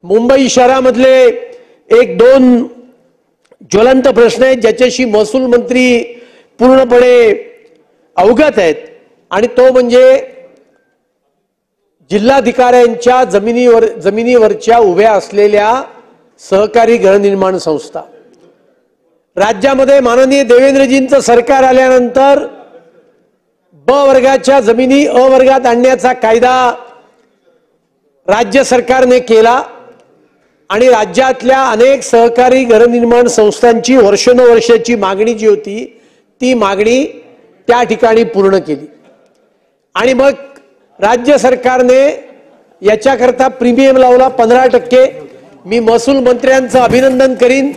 मुंबई शहरामधले एक दोन ज्वलंत प्रश्न आहेत ज्याच्याशी महसूल मंत्री पूर्णपणे अवगत आहेत आणि तो म्हणजे जिल्हाधिकाऱ्यांच्या जमिनीवरच्या उभ्या असलेल्या सहकारी गृहनिर्माण संस्था। राज्यामध्ये माननीय देवेंद्रजींचं सरकार आल्यानंतर ब वर्गाच्या जमिनी अ वर्गात आणण्याचा कायदा राज्य सरकारने केला आणि राज्यातल्या अनेक सहकारी गृहनिर्माण संस्थांची वर्षानुवर्षाची मागणी जी होती ती मागणी त्या ठिकाणी पूर्ण केली आणि मग राज्य सरकारने याच्याकरता प्रीमियम लावला 15%। मी महसूल मंत्र्यांचं अभिनंदन करीन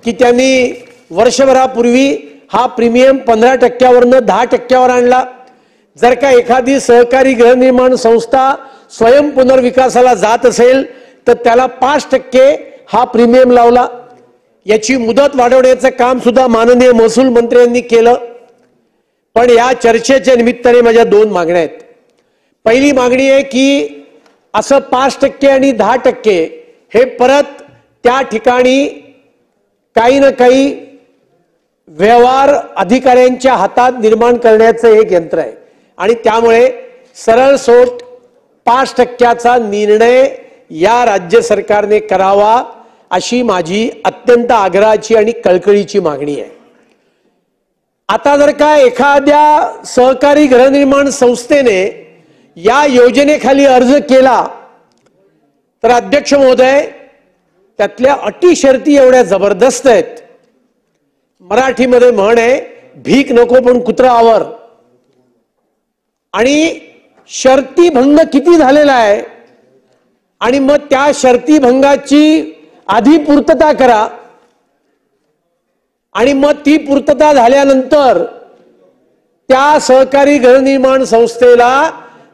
की त्यांनी वर्षभरापूर्वी हा प्रीमियम 15%वरनं 10%वर आणला। जर का एखादी सहकारी गृहनिर्माण संस्था स्वयं पुनर्विकासाला जात असेल तर त्याला 5% हा प्रीमियम लावला। याची मुदत वाढवण्याचं काम सुद्धा माननीय महसूल मंत्र्यांनी केलं। पण या चर्चेच्या निमित्ताने माझ्या दोन मागण्या आहेत। पहिली मागणी आहे की असं 5% आणि 10% हे परत त्या ठिकाणी काही ना काही व्यवहार अधिकाऱ्यांच्या हातात निर्माण करण्याचं एक यंत्र आहे आणि त्यामुळे सरळ सोट 5%चा निर्णय या राज्य सरकारने करावा अशी माझी अत्यंत आग्रहाची आणि कळकळीची मागणी आहे। आता जर का एखाद्या सहकारी गृहनिर्माण संस्थेने या योजनेखाली अर्ज केला तर अध्यक्ष महोदय त्यातल्या अटी शर्ती एवढ्या जबरदस्त आहेत। मराठीमध्ये म्हण आहे भीक नको पण कुत्रा आवर। आणि शर्ती भंग किती झालेला आहे आणि मग त्या शर्ती भंगाची आधी पूर्तता करा आणि मग ती पूर्तता झाल्यानंतर त्या सहकारी गृहनिर्माण संस्थेला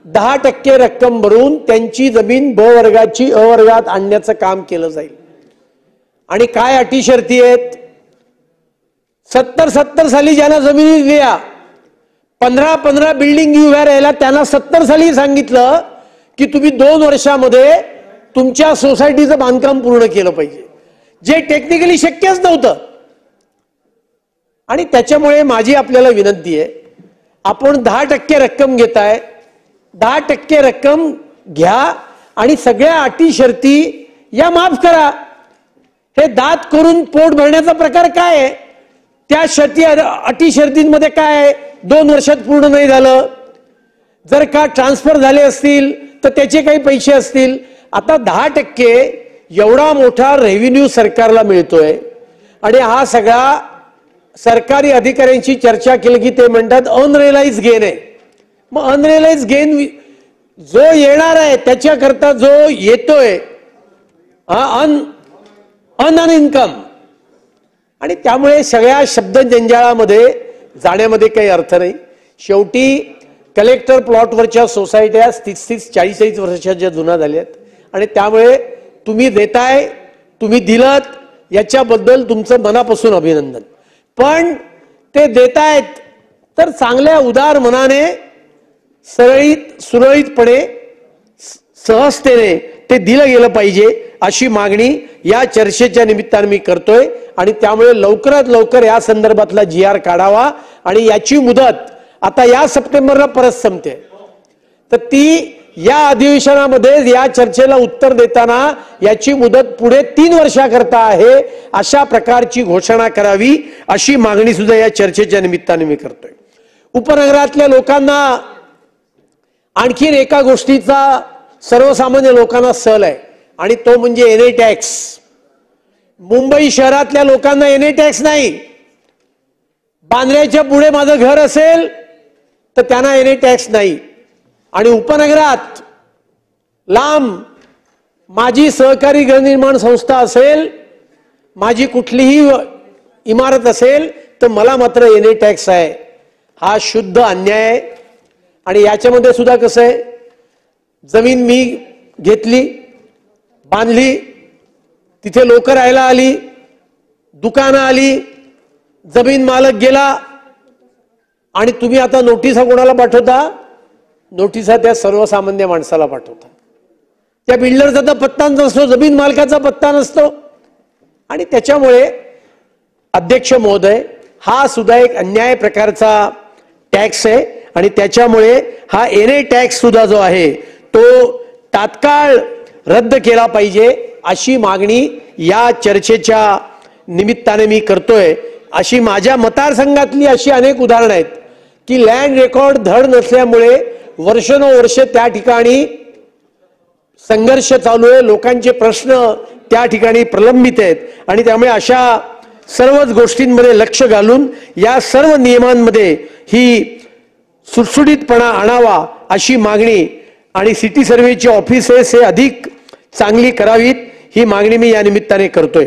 10% रक्कम भरून त्यांची जमीन ब वर्गाची अ वर्गात आणण्याचं काम केलं जाईल। आणि काय अटी शर्ती आहेत? 70 साली ज्यांना जमिनी दिल्या 15 बिल्डिंग उभ्या राहिल्या त्यांना 70 साली सांगितलं की तुम्ही 2 वर्षामध्ये तुमच्या सोसायटीचं बांधकाम पूर्ण केलं पाहिजे, जे टेक्निकली शक्यच नव्हतं। आणि त्याच्यामुळे माझी आपल्याला विनंती आहे, आपण 10% रक्कम घेताय, 10% रक्कम घ्या आणि सगळ्या अटी शर्ती या माफ करा। हे दात करून पोट भरण्याचा प्रकार काय आहे? त्या शर्ती अटी शर्तींमध्ये काय आहे? 2 वर्षात पूर्ण नाही झालं, जर का ट्रान्सफर झाले असतील तर त्याचे काही पैसे असतील। आता 10% एवढा मोठा रेव्हेन्यू सरकारला मिळतोय आणि हा सगळा सरकारी अधिकाऱ्यांशी चर्चा केली की ते म्हणतात अनरिअलाइज गेन आहे। मग अनरिअलाइज गेन जो येणार आहे त्याच्याकरता जो येतोय हा अन इन्कम, आणि त्यामुळे सगळ्या शब्द जंजाळामध्ये जाण्यामध्ये काही अर्थ नाही। शेवटी कलेक्टर प्लॉटवरच्या सोसायट्या 30-40 वर्षाच्या जुना झाल्यात आणि त्यामुळे तुम्ही देताय, तुम्ही दिलत याच्याबद्दल तुमचं मनापासून अभिनंदन। पण ते देतायत तर चांगल्या उदार मनाने सुरळीतपणे सहजतेने ते दिलं गेलं पाहिजे अशी मागणी या चर्चेच्या निमित्ताने मी करतोय। आणि त्यामुळे लवकरात लवकर या संदर्भातला GR काढावा आणि याची मुदत आता या सप्टेंबरला परत संपते तर ती या अधिवेशनामध्ये या चर्चेला उत्तर देताना याची मुदत पुढे 3 वर्षाकरता आहे अशा प्रकारची घोषणा करावी अशी मागणी सुद्धा या चर्चेच्या निमित्ताने मी करतोय। उपनगरातल्या लोकांना आणखीन एका गोष्टीचा सर्वसामान्य लोकांना सल आहे आणि तो म्हणजे एनए टॅक्स। मुंबई शहरातल्या लोकांना एनए टॅक्स नाही। बांद्र्याच्या पुढे माझं घर असेल तर त्यांना एनए टॅक्स नाही आणि उपनगरात लांब माझी सहकारी गृहनिर्माण संस्था असेल, माझी कुठलीही इमारत असेल तर मला मात्र एनए टॅक्स आहे। हा शुद्ध अन्याय आहे। आणि याच्यामध्ये सुद्धा कसं आहे, जमीन मी घेतली, बांधली, तिथे लोक राहायला आली, दुकानं आली, जमीन मालक गेला आणि तुम्ही आता नोटिसा कोणाला पाठवता? नोटिसा त्या सर्वसामान्य माणसाला पाठवता। त्या बिल्डरचा तर पत्ता नसतो, जमीन मालकाचा पत्ता नसतो. आणि त्याच्यामुळे अध्यक्ष महोदय, हा सुद्धा एक अन्याय प्रकारचा टॅक्स आहे आणि त्याच्यामुळे हा एनए टॅक्स सुद्धा जो आहे तो तात्काळ रद्द केला पाहिजे अशी मागणी या चर्चेच्या निमित्ताने मी करतोय. अशी माझ्या मतदारसंघातली अशी अनेक उदाहरणं आहेत की लँड रेकॉर्ड धड नसल्यामुळे वर्षानुवर्ष त्या ठिकाणी संघर्ष चालू आहे, लोकांचे प्रश्न त्या ठिकाणी प्रलंबित आहेत आणि त्यामुळे अशा सर्वच गोष्टींमध्ये लक्ष घालून या सर्व नियमांमध्ये ही सुटसुटीतपणा आणावा अशी मागणी आणि सिटी सर्व्हेची ऑफिसेस हे अधिक चांगली करावीत ही मागणी मी या निमित्ताने करतोय.